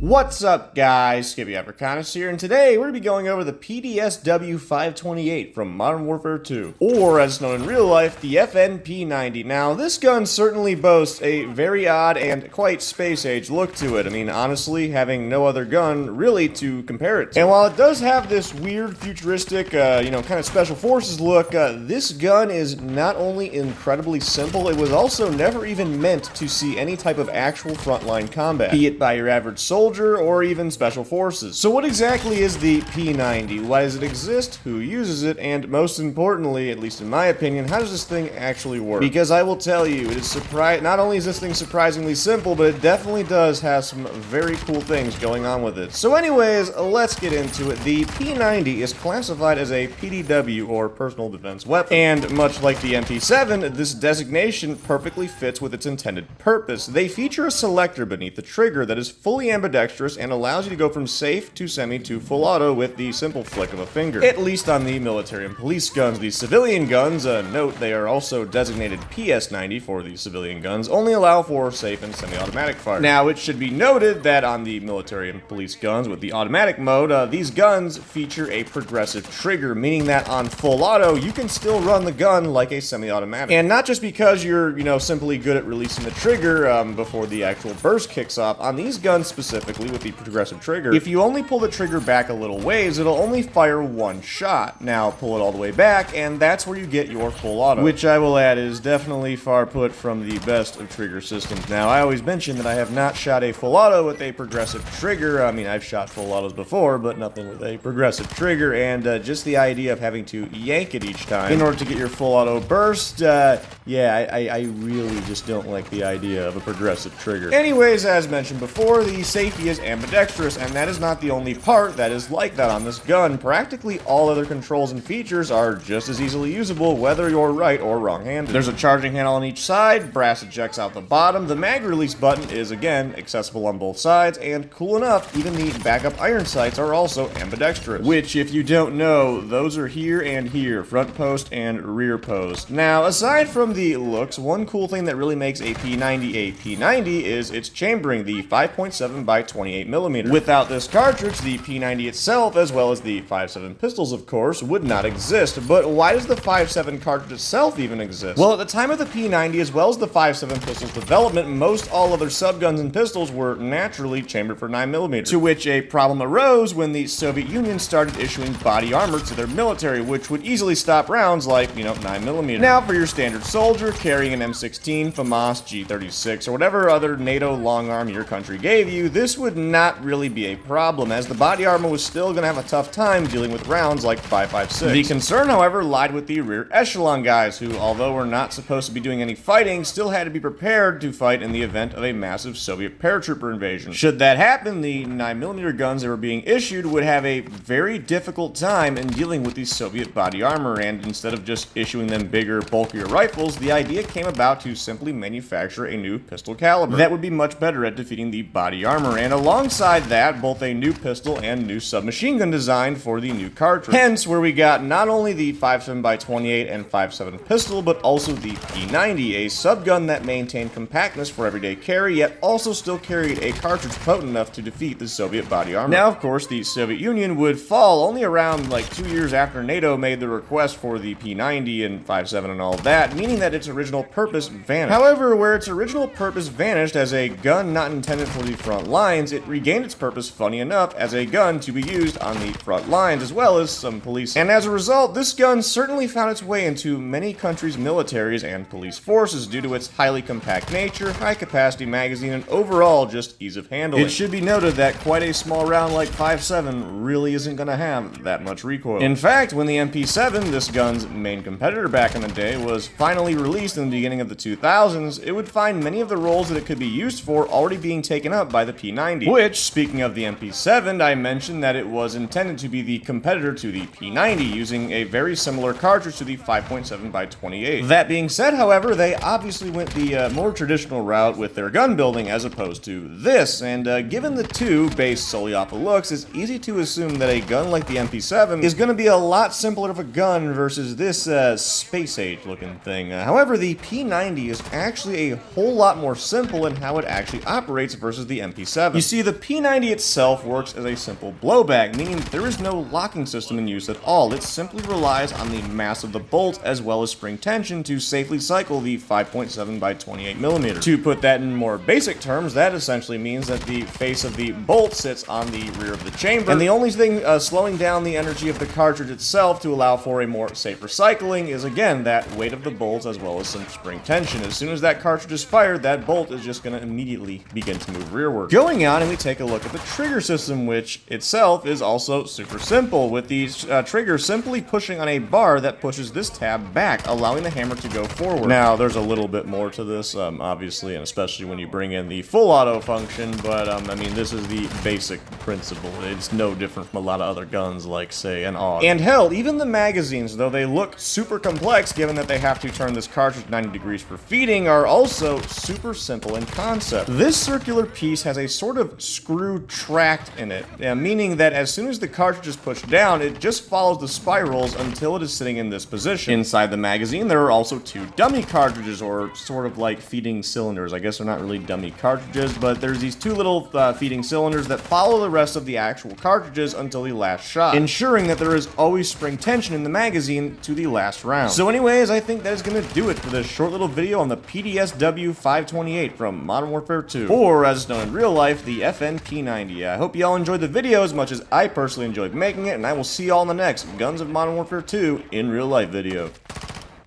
What's up, guys? Skippy Africanus here, and today we're going to be going over the PDSW 528 from Modern Warfare 2, or as known in real life, the FNP90. Now, this gun certainly boasts a very odd and quite space-age look to it. I mean, honestly, having no other gun really to compare it to. And while it does have this weird, futuristic, kind of special forces look, this gun is not only incredibly simple, it was also never even meant to see any type of actual frontline combat, be it by your average soldier or even special forces. So what exactly is the P90? Why does it exist? Who uses it? And most importantly, at least in my opinion, how does this thing actually work? Because I will tell you, it is not only is this thing surprisingly simple, but it definitely does have some very cool things going on with it. So anyways, let's get into it. The P90 is classified as a PDW, or personal defense weapon. And much like the MP7, this designation perfectly fits with its intended purpose. They feature a selector beneath the trigger that is fully ambidextrous and allows you to go from safe to semi to full auto with the simple flick of a finger. At least on the military and police guns. The civilian guns, note they are also designated PS90 for the civilian guns, only allow for safe and semi-automatic fire. Now, it should be noted that on the military and police guns with the automatic mode, these guns feature a progressive trigger, meaning that on full auto, you can still run the gun like a semi-automatic. And not just because you're, simply good at releasing the trigger before the actual burst kicks off. On these guns specifically, with the progressive trigger, if you only pull the trigger back a little ways, it'll only fire one shot. Now pull it all the way back, and that's where you get your full auto, which I will add is definitely far put from the best of trigger systems. Now, I always mention that I have not shot a full auto with a progressive trigger. I mean, I've shot full autos before, but nothing with a progressive trigger, and just the idea of having to yank it each time in order to get your full auto burst, yeah, I really just don't like the idea of a progressive trigger. Anyways, as mentioned before, the safety is ambidextrous, and that is not the only part that is like that on this gun. Practically all other controls and features are just as easily usable, whether you're right or wrong-handed. There's a charging handle on each side, brass ejects out the bottom, the mag release button is, again, accessible on both sides, and cool enough, even the backup iron sights are also ambidextrous. Which, if you don't know, those are here and here, front post and rear post. Now, aside from the looks, one cool thing that really makes a P90 is its chambering, the 5.7 by 28mm. Without this cartridge, the P90 itself, as well as the 5.7 pistols, of course, would not exist. But why does the 5.7 cartridge itself even exist? Well, at the time of the P90, as well as the 5.7 pistols development, most all other subguns and pistols were naturally chambered for 9mm, to which a problem arose when the Soviet Union started issuing body armor to their military, which would easily stop rounds like, 9mm. Now, for your standard soldier carrying an M16, FAMAS, G36, or whatever other NATO long arm your country gave you, this would not really be a problem, as the body armor was still going to have a tough time dealing with rounds like 5.56. The concern, however, lied with the rear echelon guys, who, although were not supposed to be doing any fighting, still had to be prepared to fight in the event of a massive Soviet paratrooper invasion. Should that happen, the 9mm guns that were being issued would have a very difficult time in dealing with the Soviet body armor, and instead of just issuing them bigger, bulkier rifles, the idea came about to simply manufacture a new pistol caliber that would be much better at defeating the body armor, and alongside that, both a new pistol and new submachine gun design for the new cartridge. Hence, where we got not only the 5.7x28 and 5.7 pistol, but also the P90, a subgun that maintained compactness for everyday carry, yet also still carried a cartridge potent enough to defeat the Soviet body armor. Now, of course, the Soviet Union would fall only around like 2 years after NATO made the request for the P90 and 5.7 and all that, meaning that its original purpose vanished. However, where its original purpose vanished as a gun not intended for the front lines, it regained its purpose, funny enough, as a gun to be used on the front lines, as well as some police. And as a result, this gun certainly found its way into many countries' militaries and police forces due to its highly compact nature, high capacity magazine, and overall just ease of handling. It should be noted that quite a small round like 5.7 really isn't going to have that much recoil. In fact, when the MP7, this gun's main competitor back in the day, was finally released in the beginning of the 2000s, it would find many of the roles that it could be used for already being taken up by the P90, which, speaking of the MP7, I mentioned that it was intended to be the competitor to the P90, using a very similar cartridge to the 5.7x28. That being said, however, they obviously went the more traditional route with their gun building as opposed to this, and given the two, based solely off of looks, it's easy to assume that a gun like the MP7 is going to be a lot simpler of a gun versus this space-age looking thing. However, the P90 is actually a whole lot more simple in how it actually operates versus the MP7. You see, the P90 itself works as a simple blowback, meaning there is no locking system in use at all. It simply relies on the mass of the bolt as well as spring tension to safely cycle the 5.7 by 28 millimeter. To put that in more basic terms, that essentially means that the face of the bolt sits on the rear of the chamber, and the only thing slowing down the energy of the cartridge itself to allow for a more safer cycling is, again, that weight of the bolts as well as some spring tension. As soon as that cartridge is fired, that bolt is just going to immediately begin to move rearward. Going on, and we take a look at the trigger system, which itself is also super simple, with the trigger simply pushing on a bar that pushes this tab back, allowing the hammer to go forward. Now, there's a little bit more to this, obviously, and especially when you bring in the full auto function, but, I mean, this is the basic principle. It's no different from a lot of other guns, like, say, an AUG. And hell, even the magazines, though they look super complex, given that they have to turn this cartridge 90 degrees for feeding, are also super simple in concept. This circular piece has a sort of screw tract in it, meaning that as soon as the cartridge is pushed down, it just follows the spirals until it is sitting in this position. Inside the magazine, there are also two dummy cartridges, or sort of like feeding cylinders. I guess they're not really dummy cartridges, but there's these two little feeding cylinders that follow the rest of the actual cartridges until the last shot, ensuring that there is always spring tension in the magazine to the last round. So anyways, I think that is going to do it for this short little video on the PDSW 528 from Modern Warfare 2, or as it's known in real life, the FNP90. I hope y'all enjoyed the video as much as I personally enjoyed making it, and I will see y'all in the next Guns of Modern Warfare 2 in real life video.